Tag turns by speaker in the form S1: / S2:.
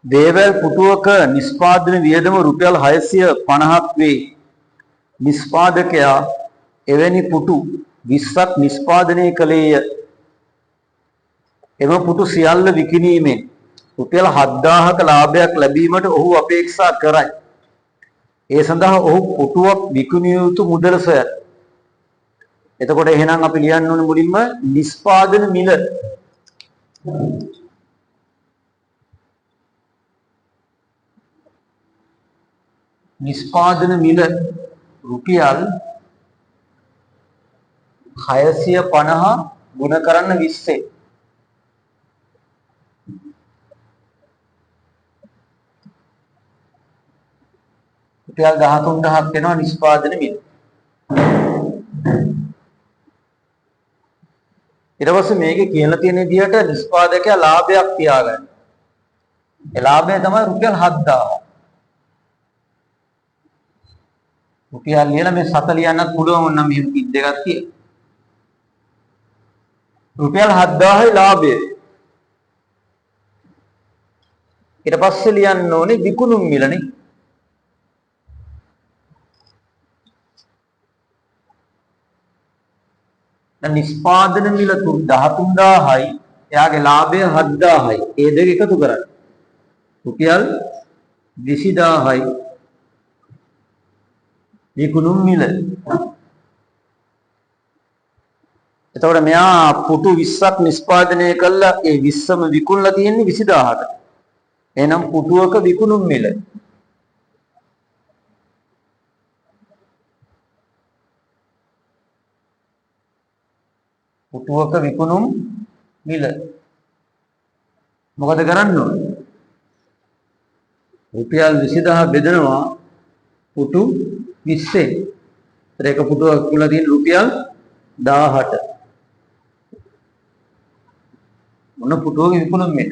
S1: දේවල් පුටුවක නිෂ්පාදන වියදම රුපියල් 650ක් වේ. නිෂ්පාදකයා එවැනි පුටු 20ක් නිෂ්පාදනය කළේය. එම පුටු සියල්ල විකිණීමෙන් රුපියල් 7000ක ලාභයක් ලැබීමට ඔහු අපේක්ෂා කරයි. ඒ සඳහා ඔහු පුටුවක් විකිණිය යුතු මුදල සොයයි. එතකොට එහෙනම් අපි ලියන්න ඕනේ මුලින්ම නිෂ්පාදන මිල. නිෂ්පාදන මිල රුපියල් 650 ගුණ කරන්න 20. රුපියල් 13000ක් වෙනවා නිෂ්පාදන මිල. ඊට පස්සේ මේකේ කියලා තියෙන විදිහට නිෂ්පාදකයා ලාභයක් තියාගන්න. ඒ ලාභය තමයි රුපියල් 7000. රුපියල් ලියලා මේ 7 ලියන්නත් පුළුවන් නම් මෙහෙම කිඩ් එකක් තියෙනවා. රුපියල් 7000යි ලාභය. ඊට පස්සේ ලියන්න ඕනේ විකුණුම් මිලනේ. දැන් නිෂ්පාදන මිල 13000යි එයාගේ ලාභය 7000යි. ඒ දෙක එකතු කරන්න. රුපියල් 20000යි විකුණුම් මිල. එතකොට මෙයා පුටු 20ක් නිෂ්පාදනය කළා. ඒ 20ම විකුණලා තියෙන්නේ 20000කට. එහෙනම් පුටුවක විකුණුම් මිල පුටුවක විකුණුම් මිල මොකද කරන්න ඕනේ? රුපියල් 20000 බෙදනවා පුටු 20ෙන්. ඒක පුටුවක් විකුණලා තියෙන රුපියල් 1000ට. මොන පුටුවක විකුණුම් මිල?